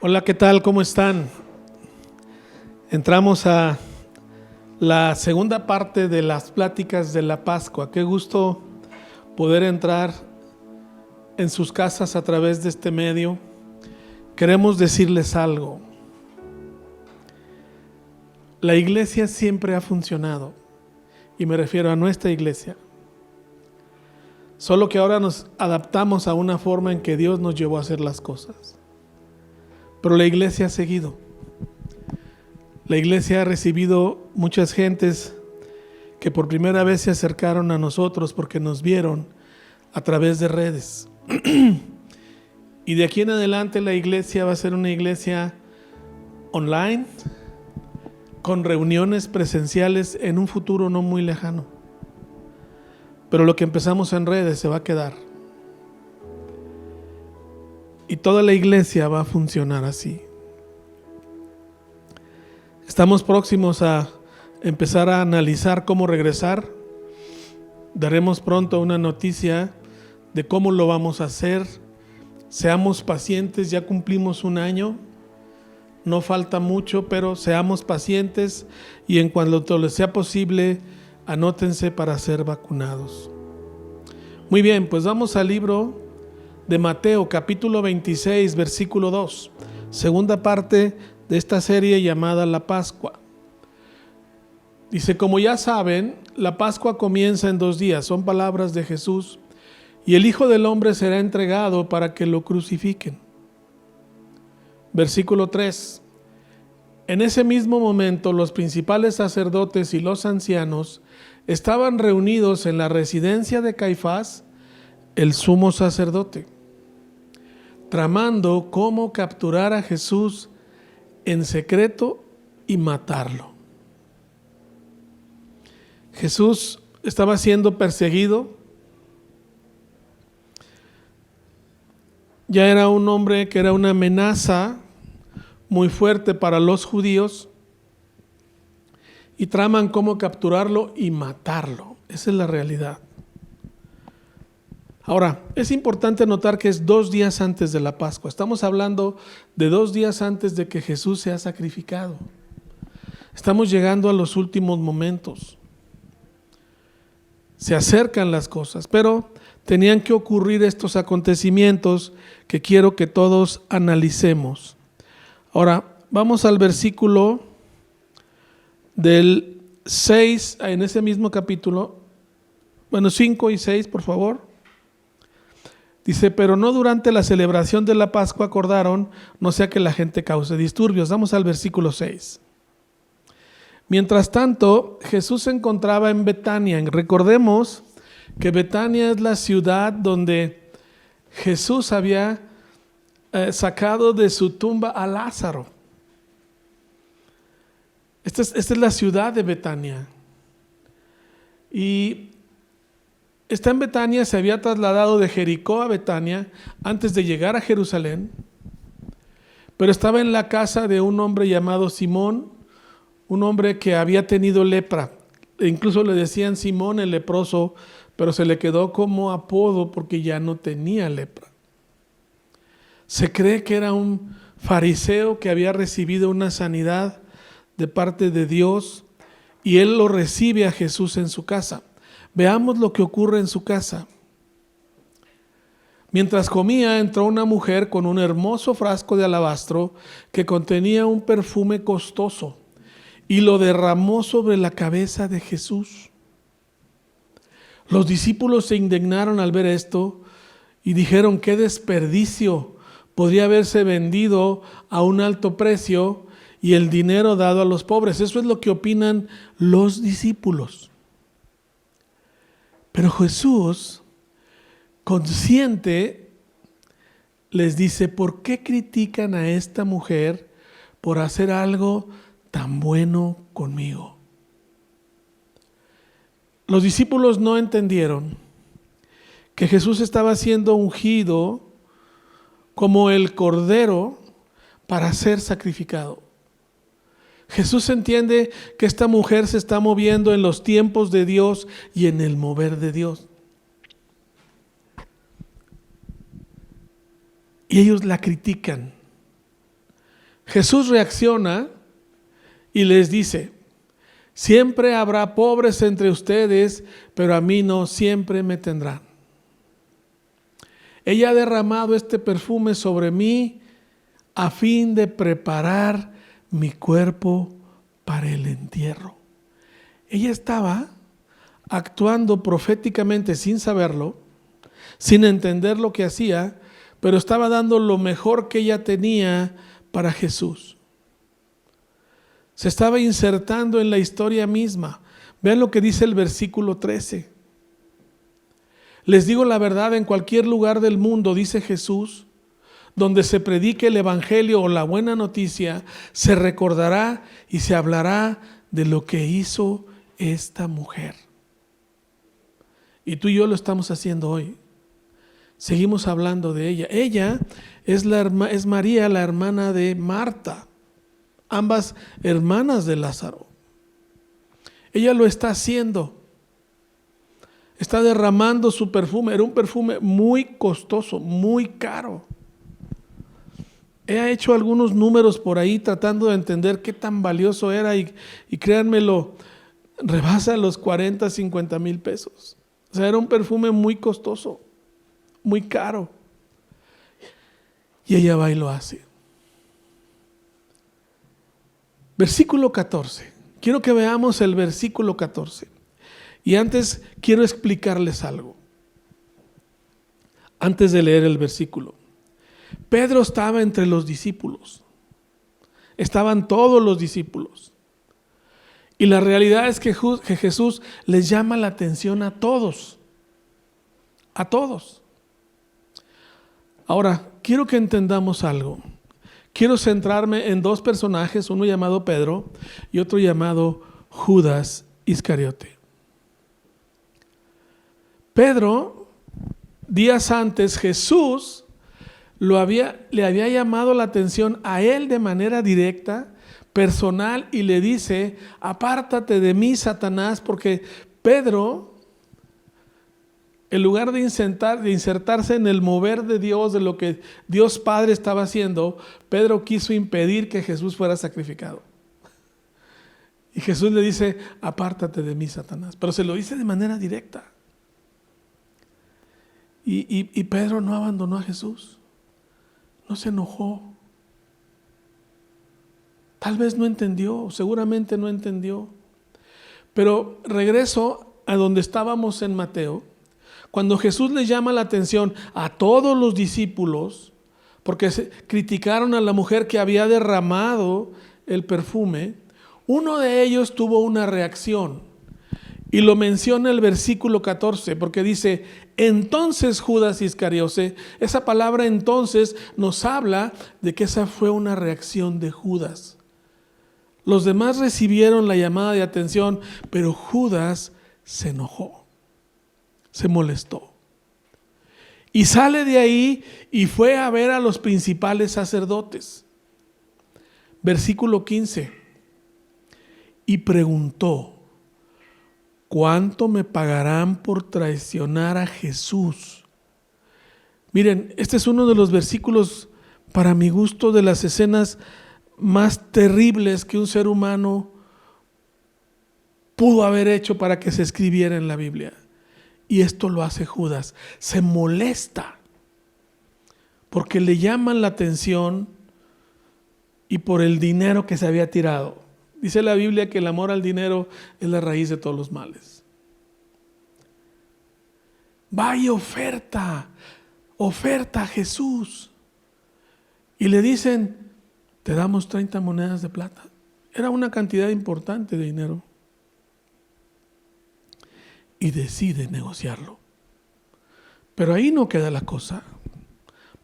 Hola, ¿qué tal? ¿Cómo están? Entramos a la segunda parte de las pláticas de la Pascua. Qué gusto poder entrar en sus casas a través de este medio. Queremos decirles algo. La iglesia siempre ha funcionado, y me refiero a nuestra iglesia. Solo que ahora nos adaptamos a una forma en que Dios nos llevó a hacer las cosas. Pero la iglesia ha seguido. La iglesia ha recibido muchas gentes que por primera vez se acercaron a nosotros porque nos vieron a través de redes. Y de aquí en adelante la iglesia va a ser una iglesia online, con reuniones presenciales en un futuro no muy lejano. Pero lo que empezamos en redes se va a quedar. Y toda la iglesia va a funcionar así. Estamos próximos a empezar a analizar cómo regresar. Daremos pronto una noticia de cómo lo vamos a hacer. Seamos pacientes, ya cumplimos un año. No falta mucho, pero seamos pacientes y en cuanto les sea posible, anótense para ser vacunados. Muy bien, pues vamos al libro de Mateo, capítulo 26, versículo 2. Segunda parte de esta serie llamada La Pascua. Dice, como ya saben, la Pascua comienza en 2 días. Son palabras de Jesús. Y el Hijo del Hombre será entregado para que lo crucifiquen. Versículo 3. En ese mismo momento los principales sacerdotes y los ancianos estaban reunidos en la residencia de Caifás, el sumo sacerdote, tramando cómo capturar a Jesús en secreto y matarlo. Jesús estaba siendo perseguido. Ya era un hombre que era una amenaza muy fuerte para los judíos, y traman cómo capturarlo y matarlo. Esa es la realidad. Ahora, es importante notar que es 2 días antes de la Pascua. Estamos hablando de 2 días antes de que Jesús sea sacrificado. Estamos llegando a los últimos momentos. Se acercan las cosas, pero tenían que ocurrir estos acontecimientos que quiero que todos analicemos. Ahora, vamos al versículo del 6, en ese mismo capítulo, 5 y 6, por favor. Dice, pero no durante la celebración de la Pascua acordaron, no sea que la gente cause disturbios. Vamos al versículo 6. Mientras tanto, Jesús se encontraba en Betania. Recordemos que Betania es la ciudad donde Jesús había sacado de su tumba a Lázaro. Esta es la ciudad de Betania. Y está en Betania, se había trasladado de Jericó a Betania antes de llegar a Jerusalén, pero estaba en la casa de un hombre llamado Simón, un hombre que había tenido lepra. Incluso le decían Simón el leproso, pero se le quedó como apodo porque ya no tenía lepra. Se cree que era un fariseo que había recibido una sanidad de parte de Dios y él lo recibe a Jesús en su casa. Veamos lo que ocurre en su casa. Mientras comía, entró una mujer con un hermoso frasco de alabastro que contenía un perfume costoso y lo derramó sobre la cabeza de Jesús. Los discípulos se indignaron al ver esto y dijeron, qué desperdicio, podría haberse vendido a un alto precio y el dinero dado a los pobres. Eso es lo que opinan los discípulos. Pero Jesús, consciente, les dice, ¿por qué critican a esta mujer por hacer algo tan bueno conmigo? Los discípulos no entendieron que Jesús estaba siendo ungido como el cordero para ser sacrificado. Jesús entiende que esta mujer se está moviendo en los tiempos de Dios y en el mover de Dios. Y ellos la critican. Jesús reacciona y les dice: siempre habrá pobres entre ustedes, pero a mí no siempre me tendrán. Ella ha derramado este perfume sobre mí a fin de preparar mi cuerpo para el entierro. Ella estaba actuando proféticamente sin saberlo, sin entender lo que hacía, pero estaba dando lo mejor que ella tenía para Jesús. Se estaba insertando en la historia misma. Vean lo que dice el versículo 13. Les digo la verdad, en cualquier lugar del mundo, dice Jesús, donde se predique el evangelio o la buena noticia, se recordará y se hablará de lo que hizo esta mujer. Y tú y yo lo estamos haciendo hoy. Seguimos hablando de ella. Ella es María, la hermana de Marta, ambas hermanas de Lázaro. Ella lo está haciendo. Está derramando su perfume. Era un perfume muy costoso, muy caro. He hecho algunos números por ahí tratando de entender qué tan valioso era y créanmelo, rebasa los 40, 50 mil pesos. O sea, era un perfume muy costoso, muy caro. Y ella va y lo hace. Versículo 14. Quiero que veamos el versículo 14. Y antes quiero explicarles algo. Antes de leer el versículo. Pedro estaba entre los discípulos. Estaban todos los discípulos. Y la realidad es que Jesús les llama la atención a todos. A todos. Ahora, quiero que entendamos algo. Quiero centrarme en dos personajes, uno llamado Pedro y otro llamado Judas Iscariote. Pedro, días antes, Jesús le había llamado la atención a él de manera directa, personal, y le dice: apártate de mí, Satanás, porque Pedro, en lugar de insertarse en el mover de Dios, de lo que Dios Padre estaba haciendo, Pedro quiso impedir que Jesús fuera sacrificado. Y Jesús le dice: apártate de mí, Satanás. Pero se lo dice de manera directa. Y Pedro no abandonó a Jesús. No se enojó. Tal vez no entendió, seguramente no entendió. Pero regreso a donde estábamos en Mateo. Cuando Jesús le llama la atención a todos los discípulos, porque criticaron a la mujer que había derramado el perfume, uno de ellos tuvo una reacción. Y lo menciona el versículo 14, porque dice: entonces Judas Iscariote. Esa palabra entonces nos habla de que esa fue una reacción de Judas. Los demás recibieron la llamada de atención, pero Judas se enojó, se molestó. Y sale de ahí y fue a ver a los principales sacerdotes. Versículo 15. Y preguntó: ¿cuánto me pagarán por traicionar a Jesús? Miren, este es uno de los versículos, para mi gusto, de las escenas más terribles que un ser humano pudo haber hecho para que se escribiera en la Biblia. Y esto lo hace Judas. Se molesta porque le llaman la atención y por el dinero que se había tirado. Dice la Biblia que el amor al dinero es la raíz de todos los males. Va y oferta a Jesús. Y le dicen: te damos 30 monedas de plata. Era una cantidad importante de dinero. Y decide negociarlo. Pero ahí no queda la cosa.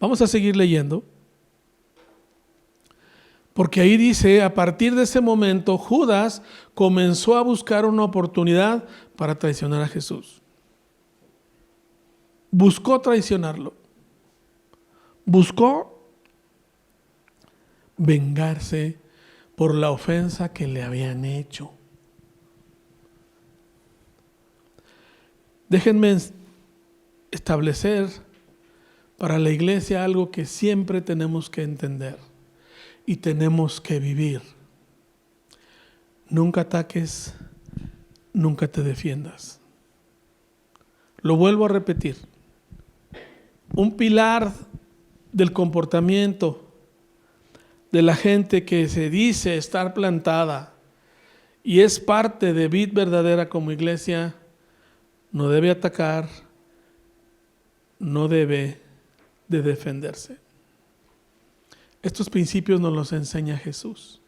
Vamos a seguir leyendo. Porque ahí dice: a partir de ese momento, Judas comenzó a buscar una oportunidad para traicionar a Jesús. Buscó traicionarlo. Buscó vengarse por la ofensa que le habían hecho. Déjenme establecer para la iglesia algo que siempre tenemos que entender. y tenemos que vivir. Nunca ataques, nunca te defiendas. Lo vuelvo a repetir. Un pilar del comportamiento de la gente que se dice estar plantada y es parte de Vid Verdadera como iglesia, no debe atacar, no debe de defenderse. Estos principios nos los enseña Jesús.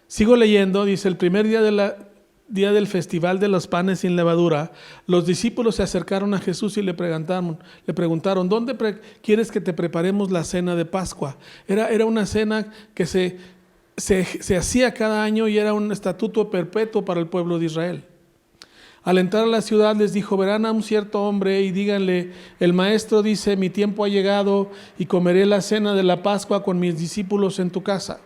Sigo leyendo, dice, el primer día del festival de los panes sin levadura, los discípulos se acercaron a Jesús y le preguntaron, ¿dónde quieres que te preparemos la cena de Pascua? Era una cena que se hacía cada año y era un estatuto perpetuo para el pueblo de Israel. Al entrar a la ciudad les dijo, verán a un cierto hombre y díganle, el maestro dice, mi tiempo ha llegado y comeré la cena de la Pascua con mis discípulos en tu casa.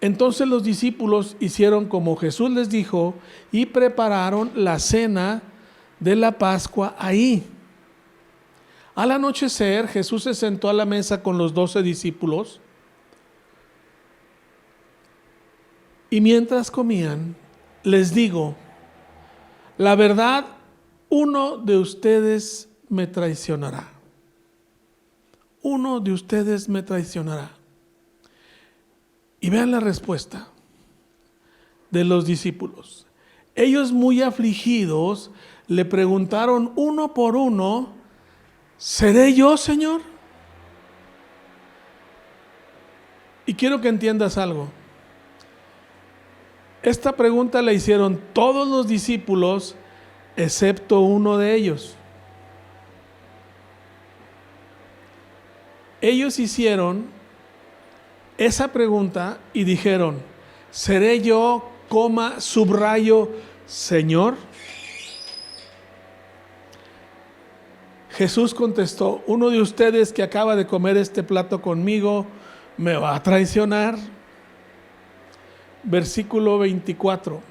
Entonces los discípulos hicieron como Jesús les dijo y prepararon la cena de la Pascua ahí. Al anochecer, Jesús se sentó a la mesa con los 12 discípulos y mientras comían, les digo, la verdad, uno de ustedes me traicionará. Uno de ustedes me traicionará. Y vean la respuesta de los discípulos. Ellos muy afligidos le preguntaron uno por uno, ¿seré yo, Señor? Y quiero que entiendas algo. Esta pregunta la hicieron todos los discípulos, excepto uno de ellos. Ellos hicieron esa pregunta y dijeron, ¿seré yo, subrayo, Señor? Jesús contestó, uno de ustedes que acaba de comer este plato conmigo, ¿me va a traicionar? Versículo 24.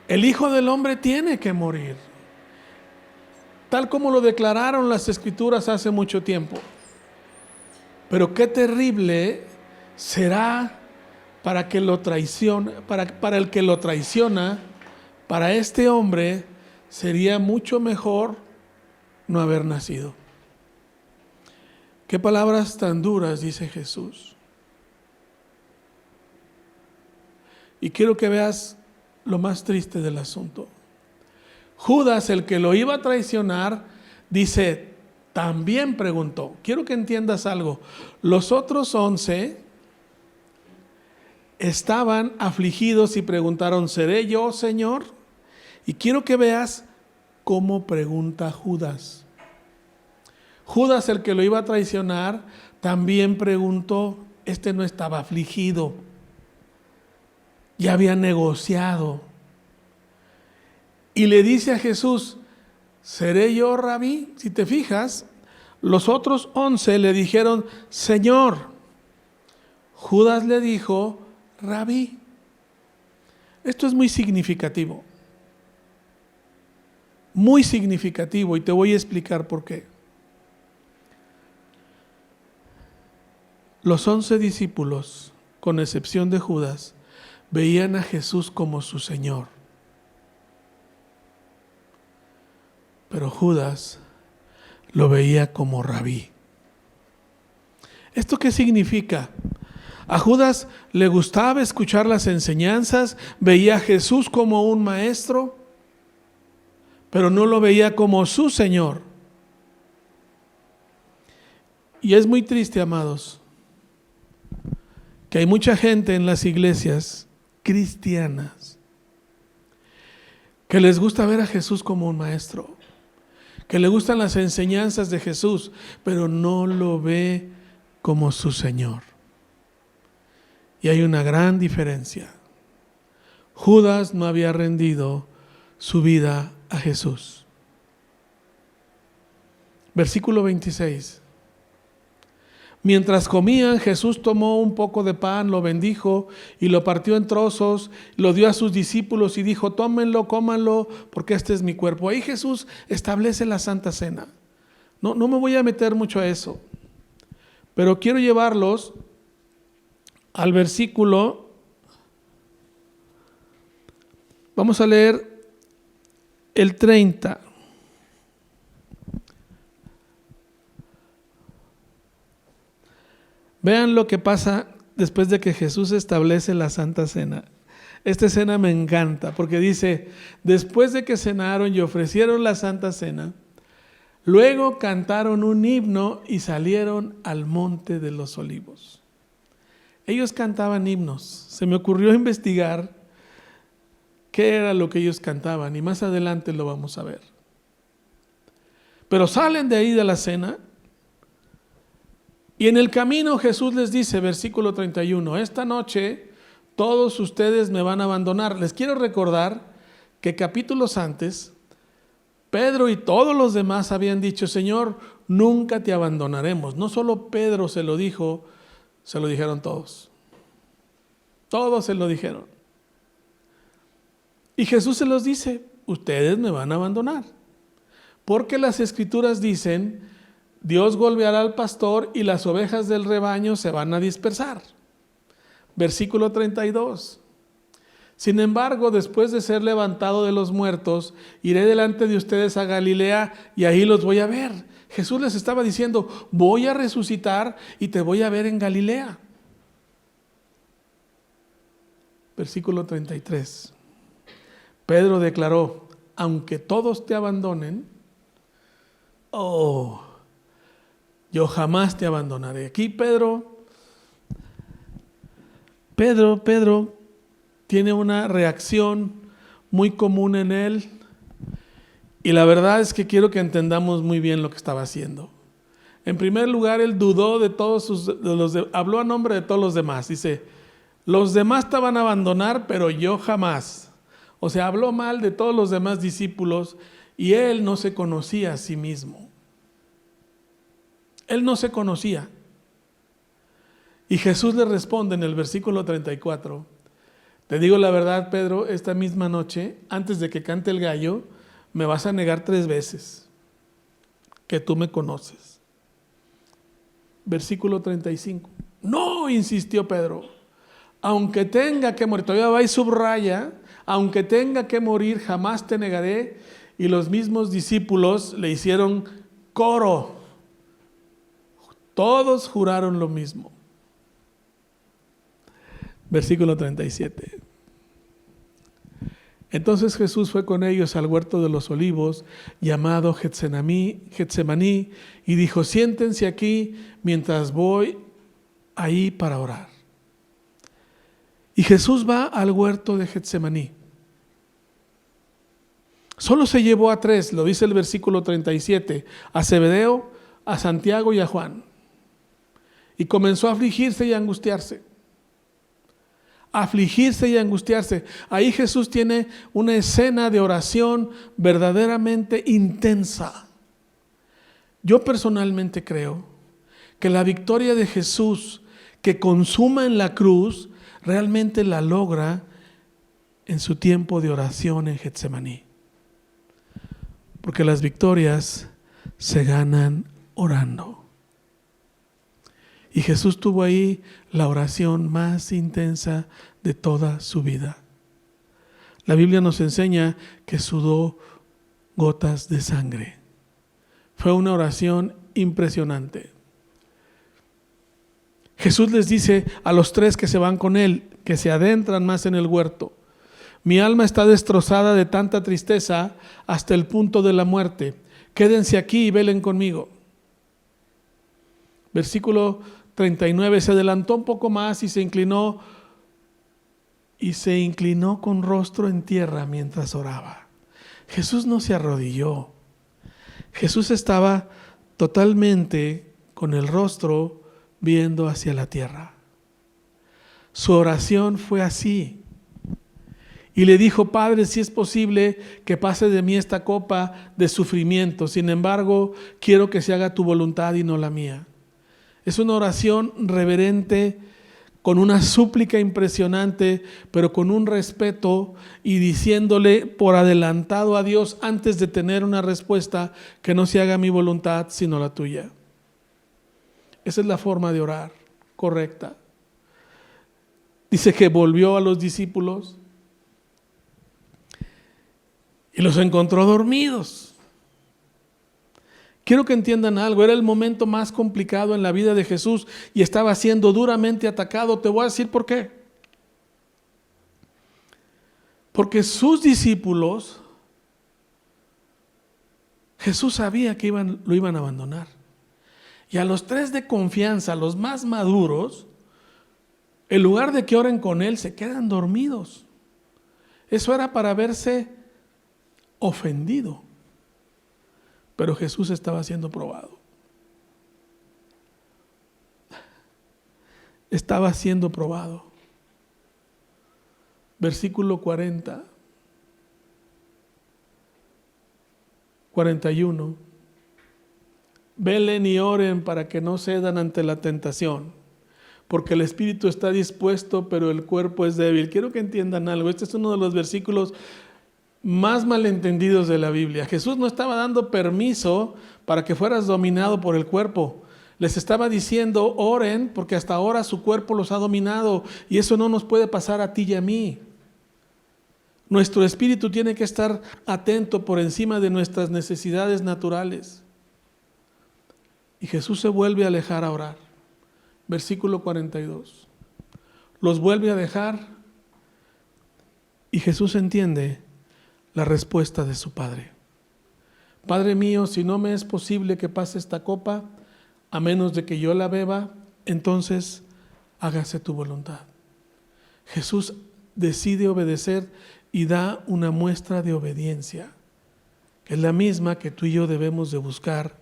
El Hijo del Hombre tiene que morir, tal como lo declararon las Escrituras hace mucho tiempo. Pero qué terrible será para el que lo traiciona, para este hombre sería mucho mejor no haber nacido. Qué palabras tan duras dice Jesús. Y quiero que veas lo más triste del asunto. Judas, el que lo iba a traicionar, dice, también preguntó. Quiero que entiendas algo. Los otros 11 estaban afligidos y preguntaron, ¿seré yo, Señor? Y quiero que veas cómo pregunta Judas. Judas, el que lo iba a traicionar, también preguntó. Este no estaba afligido. Ya había negociado. Y le dice a Jesús, ¿seré yo, Rabí? Si te fijas, los otros 11 le dijeron, Señor. Judas le dijo, Rabí. Esto es muy significativo. Muy significativo y te voy a explicar por qué. Los 11 discípulos, con excepción de Judas, veían a Jesús como su Señor. Pero Judas lo veía como Rabí. ¿Esto qué significa? A Judas le gustaba escuchar las enseñanzas, veía a Jesús como un maestro, pero no lo veía como su Señor. Y es muy triste, amados, que hay mucha gente en las iglesias cristianas que les gusta ver a Jesús como un maestro, que le gustan las enseñanzas de Jesús, pero no lo ve como su Señor. Y hay una gran diferencia. Judas no había rendido su vida a Jesús. Versículo 26. Mientras comían, Jesús tomó un poco de pan, lo bendijo y lo partió en trozos, lo dio a sus discípulos y dijo, tómenlo, cómanlo, porque este es mi cuerpo. Ahí Jesús establece la Santa Cena. No me voy a meter mucho a eso. Pero quiero llevarlos al versículo. Vamos a leer el 30. Vean lo que pasa después de que Jesús establece la Santa Cena. Esta escena me encanta porque dice, después de que cenaron y ofrecieron la Santa Cena, luego cantaron un himno y salieron al monte de los olivos. Ellos cantaban himnos. Se me ocurrió investigar qué era lo que ellos cantaban y más adelante lo vamos a ver. Pero salen de ahí de la cena y en el camino Jesús les dice, versículo 31, esta noche todos ustedes me van a abandonar. Les quiero recordar que capítulos antes, Pedro y todos los demás habían dicho, Señor, nunca te abandonaremos. No solo Pedro se lo dijo, se lo dijeron todos. Todos se lo dijeron. Y Jesús se los dice, ustedes me van a abandonar. Porque las Escrituras dicen, Dios golpeará al pastor y las ovejas del rebaño se van a dispersar. Versículo 32. Sin embargo, después de ser levantado de los muertos, iré delante de ustedes a Galilea y ahí los voy a ver. Jesús les estaba diciendo, voy a resucitar y te voy a ver en Galilea. Versículo 33. Pedro declaró, aunque todos te abandonen, yo jamás te abandonaré. Aquí Pedro tiene una reacción muy común en él y la verdad es que quiero que entendamos muy bien lo que estaba haciendo. En primer lugar, él dudó de todos habló a nombre de todos los demás. Dice, los demás te van a abandonar, pero yo jamás. O sea, habló mal de todos los demás discípulos y él no se conocía a sí mismo. Él no se conocía. Y Jesús le responde en el versículo 34, te digo la verdad, Pedro, esta misma noche, antes de que cante el gallo, me vas a negar 3 veces que tú me conoces. Versículo 35. No, insistió Pedro, aunque tenga que morir, todavía va y subraya, aunque tenga que morir, jamás te negaré. Y los mismos discípulos le hicieron coro. Todos juraron lo mismo. Versículo 37. Entonces Jesús fue con ellos al huerto de los olivos, llamado Getsemaní, y dijo, siéntense aquí mientras voy ahí para orar. Y Jesús va al huerto de Getsemaní. Solo se llevó a 3, lo dice el versículo 37, a Zebedeo, a Santiago y a Juan. Y comenzó a afligirse y a angustiarse. Afligirse y angustiarse. Ahí Jesús tiene una escena de oración verdaderamente intensa. Yo personalmente creo que la victoria de Jesús que consuma en la cruz realmente la logra en su tiempo de oración en Getsemaní. Porque las victorias se ganan orando. Y Jesús tuvo ahí la oración más intensa de toda su vida. La Biblia nos enseña que sudó gotas de sangre. Fue una oración impresionante. Jesús les dice a los 3 que se van con él, que se adentran más en el huerto, mi alma está destrozada de tanta tristeza hasta el punto de la muerte. Quédense aquí y velen conmigo. Versículo 39, se adelantó un poco más y se inclinó con rostro en tierra mientras oraba. Jesús no se arrodilló. Jesús estaba totalmente con el rostro viendo hacia la tierra. Su oración fue así. Y le dijo, Padre, si es posible que pase de mí esta copa de sufrimiento. Sin embargo, quiero que se haga tu voluntad y no la mía. Es una oración reverente, con una súplica impresionante, pero con un respeto y diciéndole por adelantado a Dios antes de tener una respuesta, que no se haga mi voluntad sino la tuya. Esa es la forma de orar correcta. Dice que volvió a los discípulos y los encontró dormidos. Quiero que entiendan algo, era el momento más complicado en la vida de Jesús y estaba siendo duramente atacado. Te voy a decir por qué. Porque sus discípulos, Jesús sabía que lo iban a abandonar. Y a los 3 de confianza, los más maduros, en lugar de que oren con Él, se quedan dormidos. Eso era para verse ofendido. Pero Jesús estaba siendo probado. Estaba siendo probado. Versículo 40, 41. Velen y oren para que no cedan ante la tentación, porque el espíritu está dispuesto, pero el cuerpo es débil. Quiero que entiendan algo. Este es uno de los versículos más malentendidos de la Biblia. Jesús no estaba dando permiso para que fueras dominado por el cuerpo. Les estaba diciendo, oren, porque hasta ahora su cuerpo los ha dominado y eso no nos puede pasar a ti y a mí. Nuestro espíritu tiene que estar atento por encima de nuestras necesidades naturales. Y Jesús se vuelve a alejar a orar. Versículo 42. Los vuelve a dejar y Jesús entiende la respuesta de su Padre. Padre mío, si no me es posible que pase esta copa, a menos de que yo la beba, entonces hágase tu voluntad. Jesús decide obedecer y da una muestra de obediencia, que es la misma que tú y yo debemos de buscar,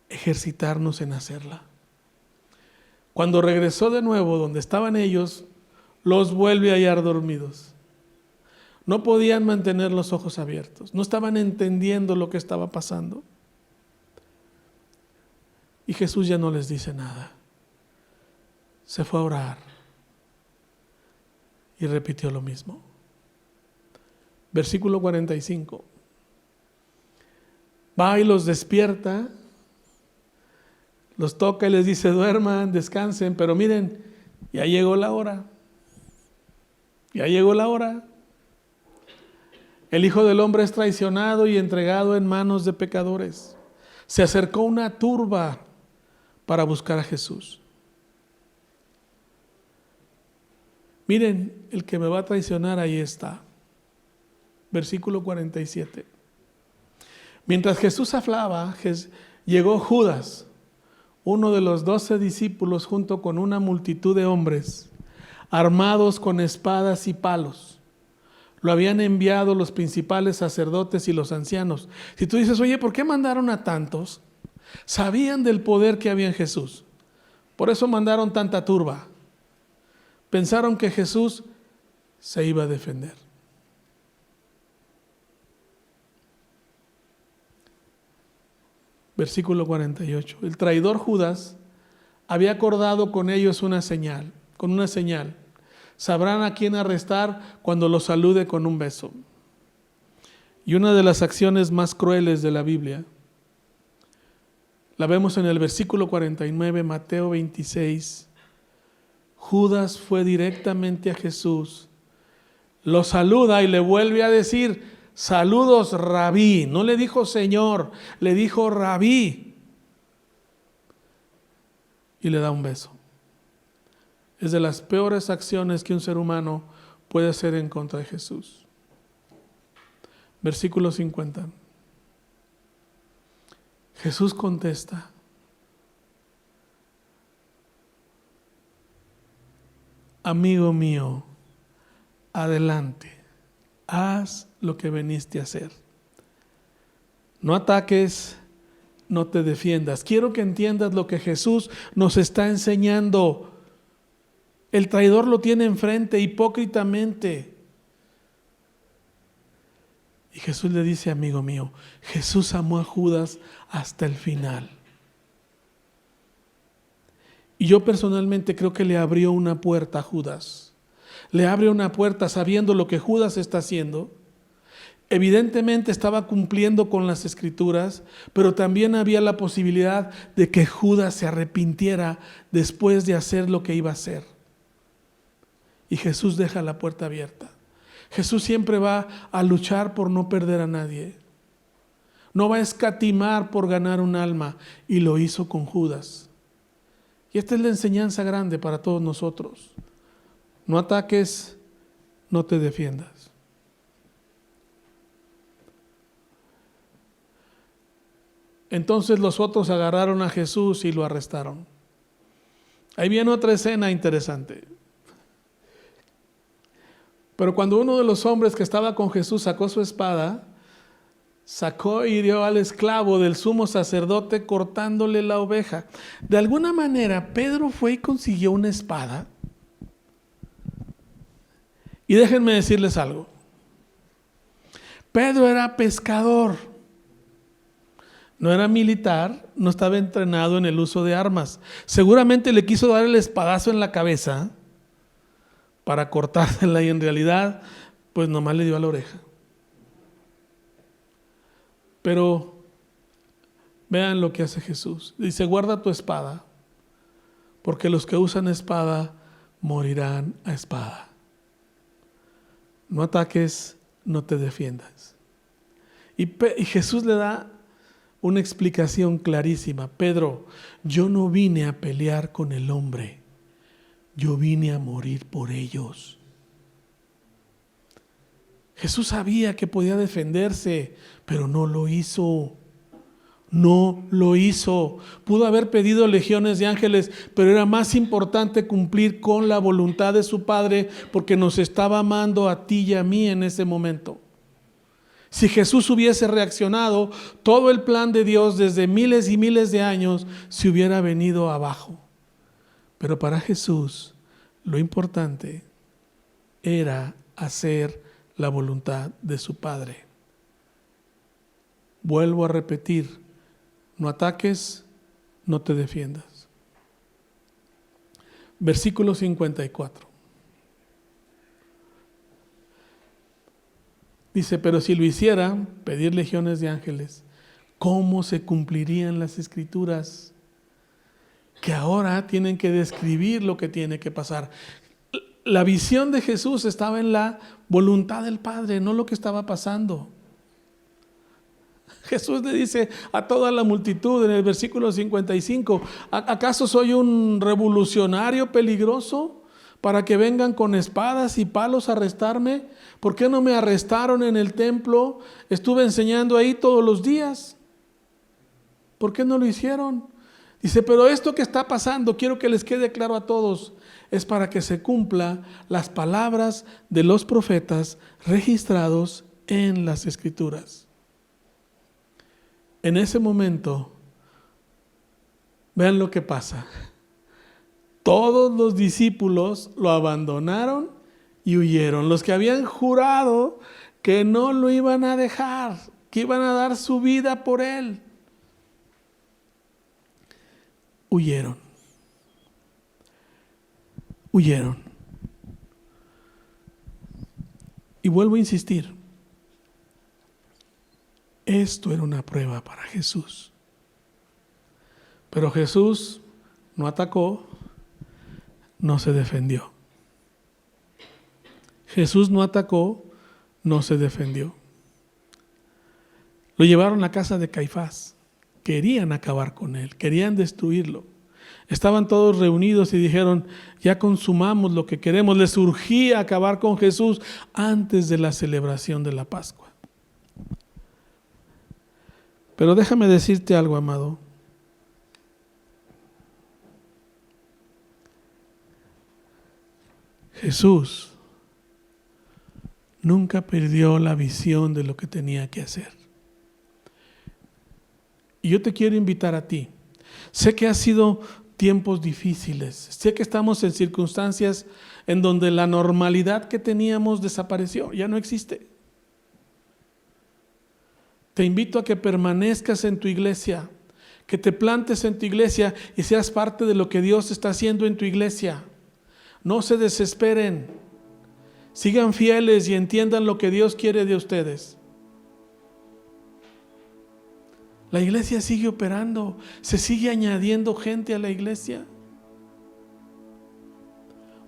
ejercitarnos en hacerla. Cuando regresó de nuevo donde estaban ellos, los vuelve a hallar dormidos. No podían mantener los ojos abiertos, no estaban entendiendo lo que estaba pasando. Y Jesús ya no les dice nada. Se fue a orar y repitió lo mismo. Versículo 45. Va y los despierta, los toca y les dice, duerman, descansen, pero miren, ya llegó la hora. Ya llegó la hora. El Hijo del Hombre es traicionado y entregado en manos de pecadores. Se acercó una turba para buscar a Jesús. Miren, el que me va a traicionar ahí está. Versículo 47. Mientras Jesús hablaba, llegó Judas, uno de los 12 discípulos, junto con una multitud de hombres, armados con espadas y palos. Lo habían enviado los principales sacerdotes y los ancianos. Si tú dices, oye, ¿por qué mandaron a tantos? Sabían del poder que había en Jesús. Por eso mandaron tanta turba. Pensaron que Jesús se iba a defender. Versículo 48. El traidor Judas había acordado con ellos una señal. Sabrán a quién arrestar cuando los salude con un beso. Y una de las acciones más crueles de la Biblia la vemos en el versículo 49, Mateo 26. Judas fue directamente a Jesús, lo saluda y le vuelve a decir, saludos, Rabí. No le dijo Señor, le dijo Rabí. Y le da un beso. Es de las peores acciones que un ser humano puede hacer en contra de Jesús. Versículo 50. Jesús contesta, amigo mío, adelante, haz lo que viniste a hacer. No ataques, no te defiendas. Quiero que entiendas lo que Jesús nos está enseñando. El traidor lo tiene enfrente hipócritamente. Y Jesús le dice, amigo mío, Jesús amó a Judas hasta el final. Y yo personalmente creo que le abrió una puerta a Judas. Le abre una puerta sabiendo lo que Judas está haciendo. Evidentemente estaba cumpliendo con las Escrituras, pero también había la posibilidad de que Judas se arrepintiera después de hacer lo que iba a hacer. Y Jesús deja la puerta abierta. Jesús siempre va a luchar por no perder a nadie. No va a escatimar por ganar un alma, y lo hizo con Judas. Y esta es la enseñanza grande para todos nosotros. No ataques, no te defiendas. Entonces los otros agarraron a Jesús y lo arrestaron. Ahí viene otra escena interesante. Pero cuando uno de los hombres que estaba con Jesús sacó su espada, sacó y hirió al esclavo del sumo sacerdote cortándole la oveja. De alguna manera, Pedro fue y consiguió una espada. Y déjenme decirles algo. Pedro era pescador. No era militar, no estaba entrenado en el uso de armas. Seguramente le quiso dar el espadazo en la cabeza para cortársela, y en realidad, pues nomás le dio a la oreja. Pero vean lo que hace Jesús. Dice: guarda tu espada, porque los que usan espada morirán a espada. No ataques, no te defiendas. Y Jesús le da una explicación clarísima. Pedro, yo no vine a pelear con el hombre, yo vine a morir por ellos. Jesús sabía que podía defenderse, pero no lo hizo. No lo hizo. Pudo haber pedido legiones de ángeles, pero era más importante cumplir con la voluntad de su Padre, porque nos estaba amando a ti y a mí en ese momento. Si Jesús hubiese reaccionado, todo el plan de Dios desde miles y miles de años se hubiera venido abajo. Pero para Jesús, lo importante era hacer la voluntad de su Padre. Vuelvo a repetir: no ataques, no te defiendas. Versículo 54. Dice: pero si lo hiciera, pedir legiones de ángeles, ¿cómo se cumplirían las Escrituras? Que ahora tienen que describir lo que tiene que pasar. La visión de Jesús estaba en la voluntad del Padre, no lo que estaba pasando. Jesús le dice a toda la multitud en el versículo 55, ¿acaso soy un revolucionario peligroso para que vengan con espadas y palos a arrestarme? ¿Por qué no me arrestaron en el templo? Estuve enseñando ahí todos los días. ¿Por qué no lo hicieron? Dice: pero esto que está pasando, quiero que les quede claro a todos, es para que se cumpla las palabras de los profetas registrados en las Escrituras. En ese momento, vean lo que pasa. Todos los discípulos lo abandonaron y huyeron. Los que habían jurado que no lo iban a dejar, que iban a dar su vida por él, huyeron. Huyeron. Y vuelvo a insistir, esto era una prueba para Jesús. Pero Jesús no atacó, no se defendió. Jesús no atacó, no se defendió. Lo llevaron a casa de Caifás. Querían acabar con él, querían destruirlo. Estaban todos reunidos y dijeron: ya consumamos lo que queremos. Les urgía acabar con Jesús antes de la celebración de la Pascua. Pero déjame decirte algo, amado. Jesús nunca perdió la visión de lo que tenía que hacer. Y yo te quiero invitar a ti. Sé que ha sido tiempos difíciles. Sé que estamos en circunstancias en donde la normalidad que teníamos desapareció, ya no existe. Te invito a que permanezcas en tu iglesia, que te plantes en tu iglesia y seas parte de lo que Dios está haciendo en tu iglesia. No se desesperen. Sigan fieles y entiendan lo que Dios quiere de ustedes. La iglesia sigue operando, se sigue añadiendo gente a la iglesia.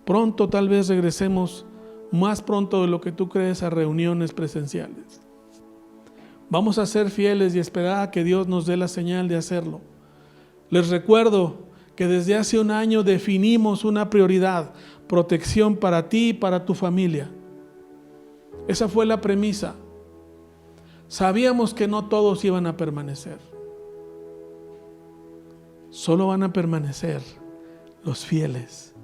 Pronto tal vez regresemos, más pronto de lo que tú crees, a reuniones presenciales. Vamos a ser fieles y esperar a que Dios nos dé la señal de hacerlo. Les recuerdo que desde hace un año definimos una prioridad: protección para ti y para tu familia. Esa fue la premisa. Sabíamos que no todos iban a permanecer. Solo van a permanecer los fieles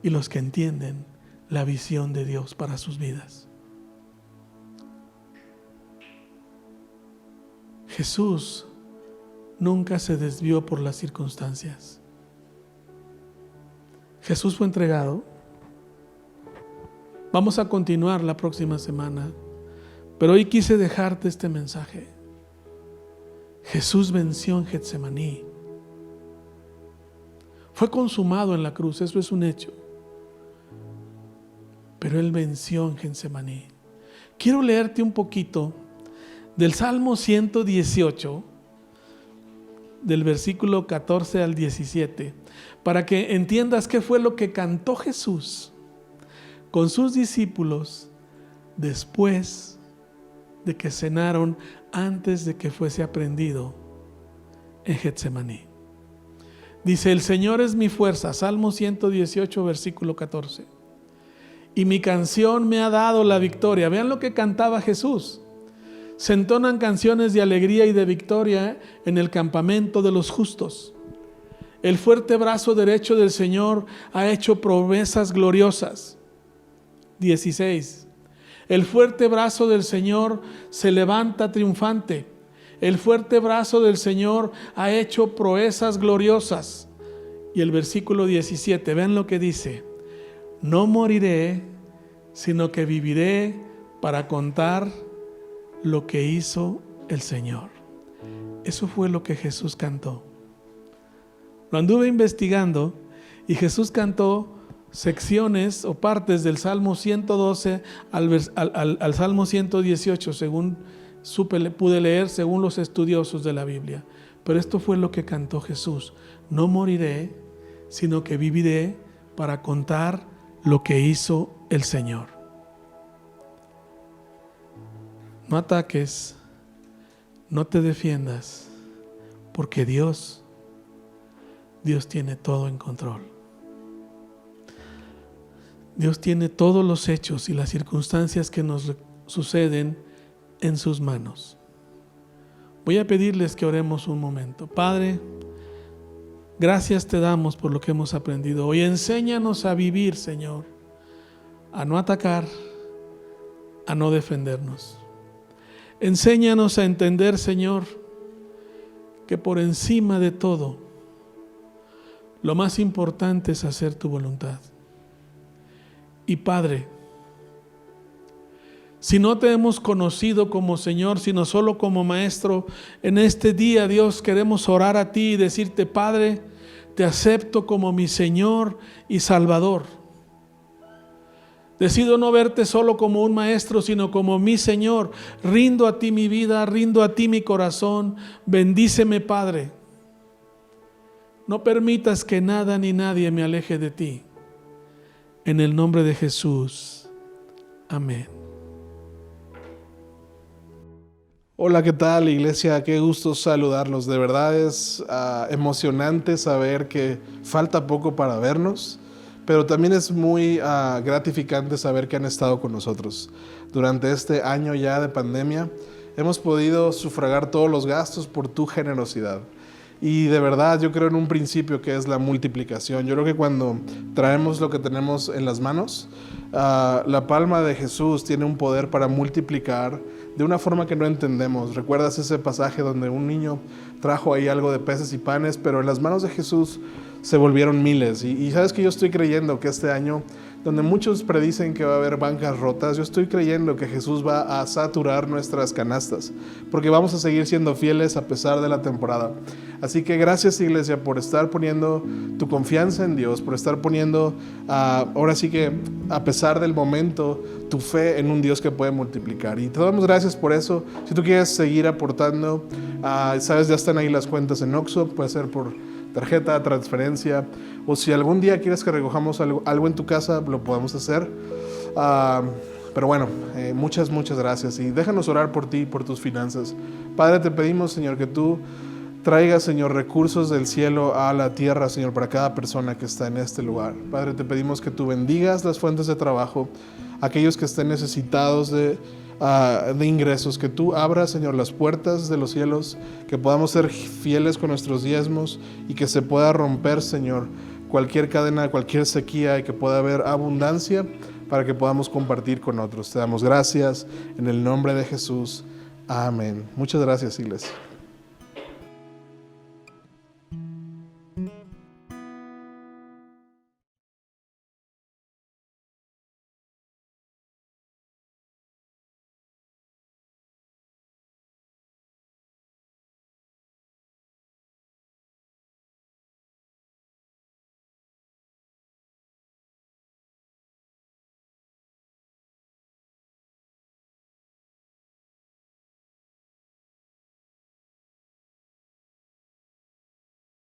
y los que entienden la visión de Dios para sus vidas. Jesús nunca se desvió por las circunstancias. Jesús fue entregado. Vamos a continuar la próxima semana, pero hoy quise dejarte este mensaje. Jesús venció en Getsemaní. Fue consumado en la cruz, eso es un hecho. Pero Él venció en Getsemaní. Quiero leerte un poquito del Salmo 118, del versículo 14 al 17, para que entiendas qué fue lo que cantó Jesús con sus discípulos después de que cenaron, antes de que fuese aprendido en Getsemaní. Dice: el Señor es mi fuerza, Salmo 118, versículo 14. Y mi canción me ha dado la victoria. Vean lo que cantaba Jesús. Se entonan canciones de alegría y de victoria en el campamento de los justos. El fuerte brazo derecho del Señor ha hecho promesas gloriosas. 16. El fuerte brazo del Señor se levanta triunfante. El fuerte brazo del Señor ha hecho proezas gloriosas. Y el versículo 17, vean lo que dice: no moriré, sino que viviré para contar lo que hizo el Señor. Eso fue lo que Jesús cantó. Lo anduve investigando y Jesús cantó secciones o partes del Salmo 112 al Salmo 118, según pude leer, según los estudiosos de la Biblia. Pero esto fue lo que cantó Jesús: no moriré, sino que viviré para contar lo que hizo el Señor. No ataques, no te defiendas, porque Dios tiene todo en control. Dios tiene todos los hechos y las circunstancias que nos suceden en sus manos. Voy a pedirles que oremos un momento. Padre, gracias te damos por lo que hemos aprendido hoy. Enséñanos a vivir, Señor, a no atacar, a no defendernos. Enséñanos a entender, Señor, que por encima de todo, lo más importante es hacer tu voluntad. Y Padre, si no te hemos conocido como Señor, sino solo como Maestro, en este día, Dios, queremos orar a ti y decirte: Padre, te acepto como mi Señor y Salvador. Decido no verte solo como un maestro, sino como mi Señor. Rindo a ti mi vida, rindo a ti mi corazón. Bendíceme, Padre. No permitas que nada ni nadie me aleje de ti. En el nombre de Jesús. Amén. Hola, ¿qué tal, iglesia? Qué gusto saludarlos. De verdad es emocionante saber que falta poco para vernos, pero también es muy gratificante saber que han estado con nosotros. Durante este año ya de pandemia, hemos podido sufragar todos los gastos por tu generosidad. Y de verdad yo creo en un principio que es la multiplicación. Yo creo que cuando traemos lo que tenemos en las manos, la palma de Jesús tiene un poder para multiplicar de una forma que no entendemos. ¿Recuerdas ese pasaje donde un niño trajo ahí algo de peces y panes, pero en las manos de Jesús se volvieron miles? Y sabes que yo estoy creyendo que este año donde muchos predicen que va a haber bancas rotas, yo estoy creyendo que Jesús va a saturar nuestras canastas, porque vamos a seguir siendo fieles a pesar de la temporada. Así que gracias, iglesia, por estar poniendo tu confianza en Dios, por estar poniendo, ahora sí que a pesar del momento, tu fe en un Dios que puede multiplicar. Y te damos gracias por eso. Si tú quieres seguir aportando, sabes, ya están ahí las cuentas en Oxxo, puede ser por tarjeta, transferencia, o si algún día quieres que recojamos algo en tu casa, lo podemos hacer. Pero bueno, muchas gracias, y déjanos orar por ti y por tus finanzas. Padre, te pedimos, Señor, que tú traigas, Señor, recursos del cielo a la tierra, Señor, para cada persona que está en este lugar. Padre, te pedimos que tú bendigas las fuentes de trabajo, aquellos que estén necesitados de ingresos, que tú abras, Señor, las puertas de los cielos, que podamos ser fieles con nuestros diezmos y que se pueda romper, Señor, cualquier cadena, cualquier sequía, y que pueda haber abundancia para que podamos compartir con otros. Te damos gracias en el nombre de Jesús. Amén. Muchas gracias, iglesia.